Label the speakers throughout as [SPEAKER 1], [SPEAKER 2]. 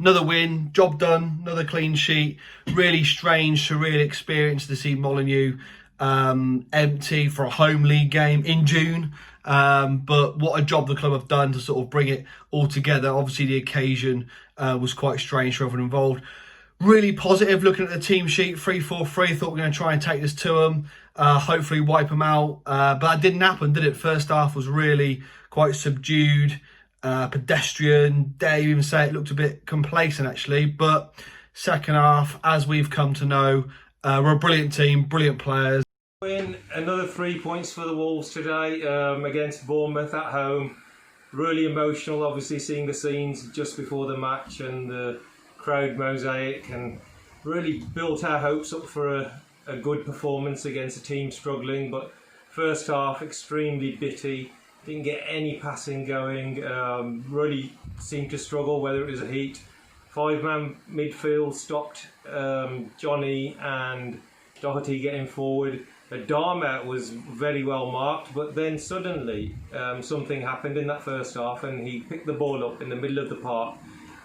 [SPEAKER 1] another win, job done, another clean sheet. Really strange, surreal experience to see Molineux empty for a home league game in June. But what a job the club have done to sort of bring it all together. Obviously, the occasion was quite strange for everyone involved. Really positive looking at the team sheet, 3-4-3. Thought we were going to try and take this to them, hopefully wipe them out. But that didn't happen, did it? First half was really quite subdued, pedestrian. Dare you even say it looked a bit complacent, actually. But second half, as we've come to know, we're a brilliant team, brilliant players.
[SPEAKER 2] Win, another 3 points for the Wolves today against Bournemouth at home. Really emotional, obviously, seeing the scenes just before the match and the crowd mosaic, and really built our hopes up for a good performance against a team struggling. But first half, extremely bitty, didn't get any passing going, really seemed to struggle, whether it was a heat. Five-man midfield stopped Johnny and Doherty getting forward. Adama was very well marked, but then suddenly something happened in that first half, and he picked the ball up in the middle of the park,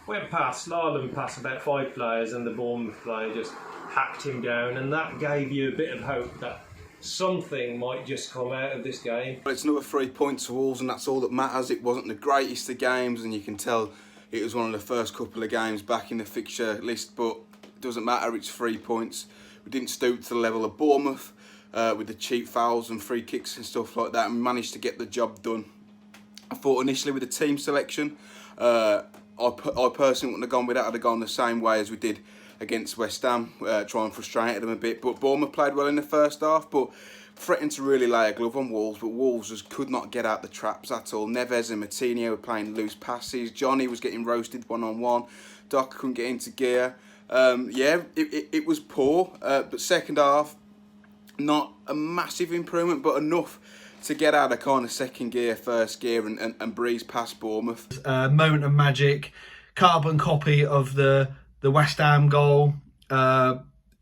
[SPEAKER 2] went past, slalom past about 5 players, and the Bournemouth player just hacked him down, and that gave you a bit of hope that something might just come out of this game.
[SPEAKER 3] Well, it's another 3 points to Wolves, and that's all that matters. It wasn't the greatest of games, and you can tell it was one of the first couple of games back in the fixture list, but it doesn't matter, it's 3 points. We didn't stoop to the level of Bournemouth with the cheap fouls and free kicks and stuff like that, and we managed to get the job done. I thought initially with the team selection, I personally wouldn't have gone with that. I'd have gone the same way as we did against West Ham, try and frustrate them a bit. But Bournemouth played well in the first half, but threatened to really lay a glove on Wolves, but Wolves just could not get out the traps at all. Neves and Martinez were playing loose passes. Johnny was getting roasted one-on-one. Doc couldn't get into gear. Yeah, it was poor, but second half, not a massive improvement, but enough to get out of kind of second gear, first gear, and breeze past Bournemouth.
[SPEAKER 1] Moment of magic, carbon copy of the West Ham goal. I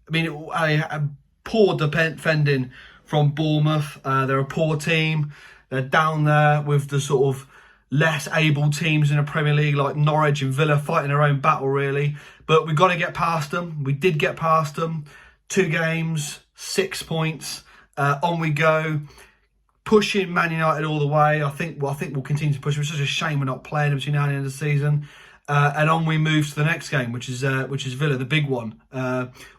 [SPEAKER 1] mean, poor defending from Bournemouth. They're a poor team. They're down there with the sort of less able teams in the Premier League like Norwich and Villa, fighting their own battle really. But we've got to get past them. We did get past them. 2 games, 6 points. On we go. Pushing Man United all the way. I think we'll continue to push them. It's such a shame we're not playing them between now and the end of the season. And on we move to the next game, which is Villa, the big one.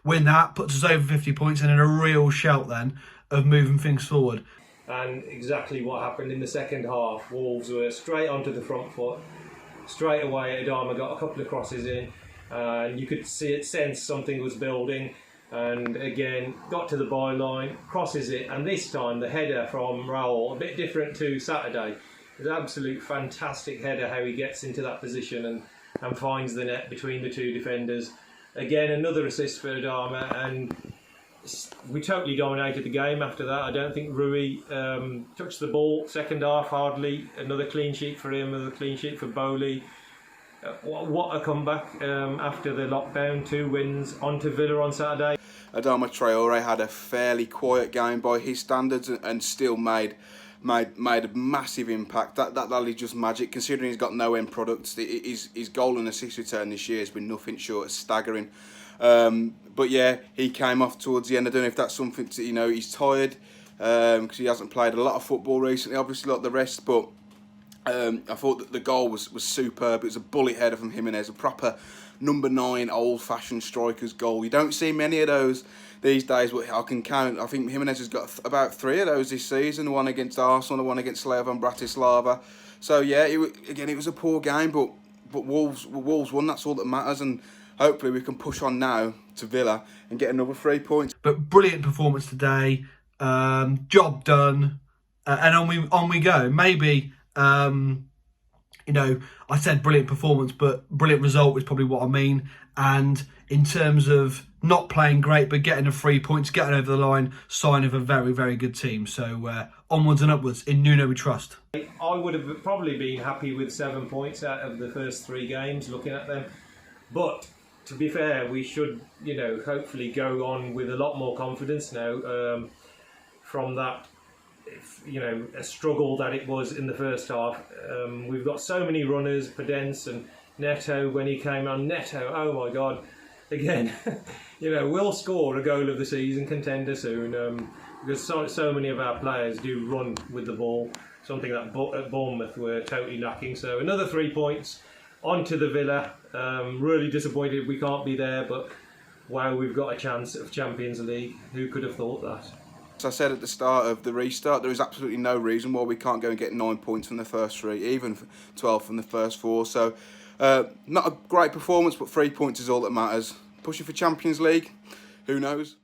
[SPEAKER 1] Win that, puts us over 50 points, and in a real shout then of moving things forward.
[SPEAKER 2] And exactly what happened in the second half. Wolves were straight onto the front foot. Straight away, Adama got a couple of crosses in, and you could sense something was building. And again, got to the byline, crosses it, and this time the header from Raul, a bit different to Saturday. It's an absolute fantastic header, how he gets into that position and finds the net between the 2 defenders. Again, another assist for Adama, and we totally dominated the game after that. I don't think Rui touched the ball second half hardly. Another clean sheet for him, another clean sheet for Bowley. What a comeback after the lockdown. 2 wins onto Villa on Saturday.
[SPEAKER 3] Adama Traore had a fairly quiet game by his standards, and still made a massive impact. That is just magic, considering he's got no end products. His goal and assist return this year has been nothing short of staggering. But yeah, he came off towards the end. I don't know if that's something to, he's tired because he hasn't played a lot of football recently, obviously like the rest, but I thought that the goal was superb. It was a bullet header from Jimenez, a proper number 9 old-fashioned striker's goal. You don't see many of those these days, but I can count. I think Jimenez has got about 3 of those this season. The one against Arsenal, the one against Slovan Bratislava. So yeah, it was a poor game, but Wolves won. That's all that matters, and hopefully we can push on now to Villa and get another 3 points.
[SPEAKER 1] But brilliant performance today. Job done, and on we go. Maybe. I said brilliant performance, but brilliant result is probably what I mean. And in terms of not playing great, but getting the 3 points, getting over the line, sign of a very, very good team. So onwards and upwards. In Nuno we trust.
[SPEAKER 2] I would have probably been happy with 7 points out of the first 3 games, looking at them. But to be fair, we should, hopefully go on with a lot more confidence now from that. A struggle that it was in the first half. We've got so many runners, Podence and Neto, when he came on, Neto, oh my God, again, you know, we'll score a goal of the season contender soon, because so many of our players do run with the ball, something that at Bournemouth were totally lacking. So another 3 points onto the Villa. Really disappointed we can't be there, but wow, we've got a chance of Champions League. Who could have thought that?
[SPEAKER 3] As I said at the start of the restart, there is absolutely no reason why we can't go and get 9 points from the first 3, even 12 from the first 4. So, not a great performance, but 3 points is all that matters. Pushing for Champions League, who knows?